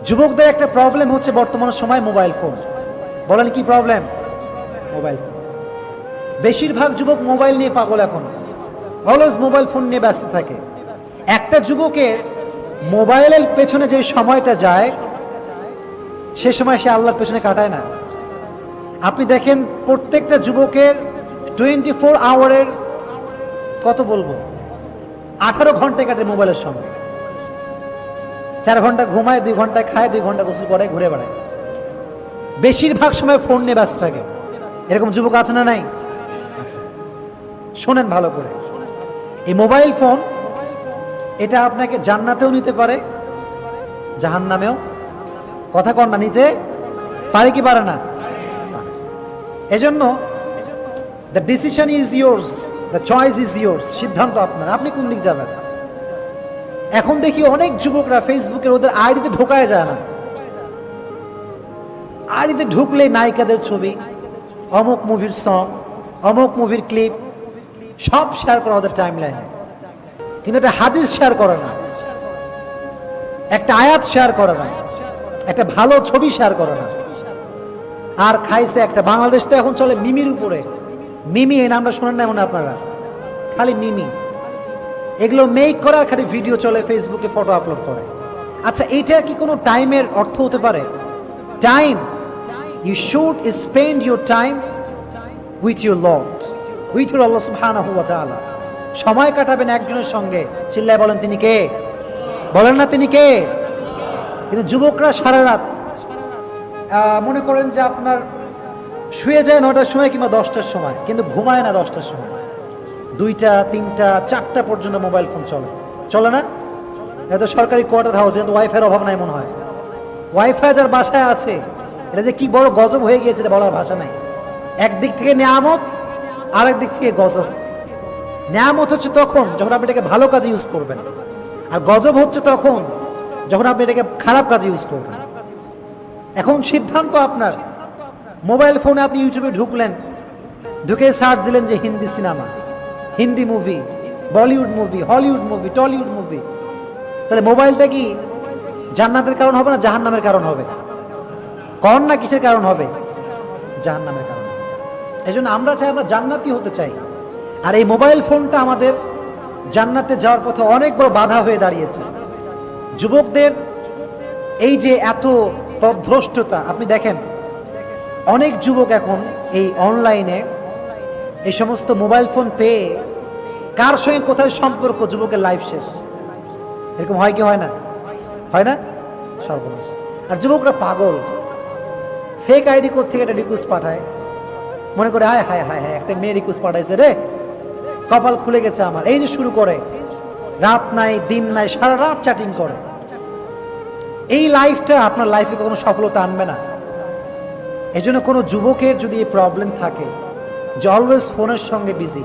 যুবকদের একটা প্রবলেম হচ্ছে বর্তমান সময় মোবাইল ফোন। বলেন কি প্রবলেম? Mobile phone. বেশিরভাগ যুবক মোবাইল নিয়ে পাগল, এখন অলওয়েজ মোবাইল ফোন নিয়ে ব্যস্ত থাকে। একটা যুবকের মোবাইলের পেছনে যে সময়টা যায় সে সময় সে আল্লাহর পেছনে কাটায় না। আপনি দেখেন প্রত্যেকটা যুবকের 24 আওয়ারের কত বলবো 18 ঘন্টা কাটে মোবাইলের সঙ্গে। 4 ঘন্টা ঘুমায়, 2 ঘন্টা খায়, 2 ঘন্টা গোসল করে, ঘুরে বেড়ায়। বেশিরভাগ সময় ফোন নিয়ে ব্যস্ত থাকে। এরকম যুবক আছে না নাই? আচ্ছা, শোনেন ভালো করে। এই মোবাইল ফোন এটা আপনাকে জান্নাতেও নিতে পারে, জাহান্নামেও। কথা কন না, নিতে পারে কি পারে না? এজন্য the decision is yours, the choice is yours. সিদ্ধান্ত আপনার, আপনি কোন দিক যাবেন। এখন দেখি অনেক যুবকরা ফেসবুকের ওদের আইডিতে ঢোকায় যায় না। আইডিতে ঢুকলে নায়িকাদের ছবি, অমুক মুভির সং, অমুক মুভির ক্লিপ সব শেয়ার করে ওদের টাইম লাইনে। কিন্তু একটা হাদিস শেয়ার করে না, একটা আয়াত শেয়ার করে না, একটা ভালো ছবি শেয়ার করে না। আর খাইছে একটা, বাংলাদেশ তো এখন চলে মিমির উপরে। মিমি এই নামটা শোনেন না মনে আপনারা? খালি মিমি, এগুলো মেক করার খালি ভিডিও চলে, ফেসবুকে ফটো আপলোড করে। আচ্ছা, এইটা কি কোনো টাইমের অর্থ হতে পারে? Time, you should spend your time with your Lord, with your Allah সুবহানাহু ওয়া তাআলা। সময় কাটাবেন একজনের সঙ্গে, চিল্লায় বলেন তিনি কে? বলেন না তিনি কে? কিন্তু যুবকরা সারা রাত মনে করেন যে আপনার শুয়ে যায় 9টার সময় কিংবা 10টার সময়, কিন্তু ঘুমায় না 10টার সময়। 2টা, 3টা, 4টা পর্যন্ত মোবাইল ফোন চলে। চলে না? এটা তো সরকারি কোয়ার্টার হাউস, কিন্তু ওয়াইফাইয়ের অভাব নাই মনে হয়। ওয়াইফাই যার বাসায় আছে, এটা যে কি বড় গজব হয়ে গিয়েছে এটা বলার ভাষা নাই। একদিক থেকে নিয়ামত, আর একদিক থেকে গজব। নিয়ামত হচ্ছে তখন যখন আপনি এটাকে ভালো কাজে ইউজ করবেন, আর গজব হচ্ছে তখন যখন আপনি এটাকে খারাপ কাজে ইউজ করবেন। এখন সিদ্ধান্ত আপনার। মোবাইল ফোনে আপনি ইউটিউবে ঢুকলেন, ঢুকে সার্চ দিলেন যে Hindi cinema, Hindi movie, Bollywood movie, Hollywood movie, Tollywood movie. তাহলে মোবাইলটা কি জান্নাতের কারণ হবে না জাহান্নামের কারণ হবে? কোন না কিসের কারণ হবে? জাহান্নামের কারণ। এই জন্য আমরা চাই, আমরা জান্নাতি হতে চাই। আর এই মোবাইল ফোনটা আমাদের জান্নাতে যাওয়ার পথে অনেক বড় বাধা হয়ে দাঁড়িয়েছে। যুবকদের এই যে এত পথভ্রষ্টতা, আপনি দেখেন অনেক যুবক এখন এই অনলাইনে এই সমস্ত মোবাইল ফোন পেয়ে কার সঙ্গে কোথায় সম্পর্ক, যুবকের লাইফ শেষ। এরকম হয় কি হয় না? হয় না? সর্বনাশ। আর যুবকরা পাগল, ফেক আইডি কোড থেকে একটা রিকোয়েস্ট পাঠায়, মনে করে হায় হায় হায় হায় একটা মেয়ে রিকোয়েস্ট পাঠাইছে রে, কপাল খুলে গেছে আমার। এই যে শুরু করে, রাত নাই দিন নাই, সারা রাত চ্যাটিং করে। এই লাইফটা আপনার লাইফে কোনো সফলতা আনবে না। এজন্য কোনো যুবকের যদি এই প্রবলেম থাকে যে অলওয়েজ ফোনের সঙ্গে বিজি,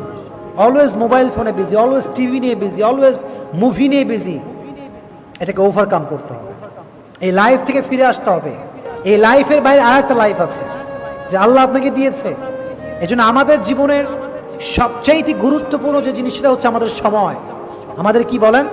অলওয়েজ মোবাইল ফোনে বিজি, অলওয়েজ টিভি নিয়ে বিজি, অলওয়েজ মুভি নিয়ে বিজি, এটাকে ওভারকাম করতে হবে। এই লাইফ থেকে ফিরে আসতে হবে। এই লাইফের বাইরে আর একটা লাইফ আছে যে আল্লাহ আপনাকে দিয়েছে। এজন্য আমাদের জীবনের সবচাইতে গুরুত্বপূর্ণ যে জিনিসটা হচ্ছে আমাদের সময়। আমাদের কি বলেন?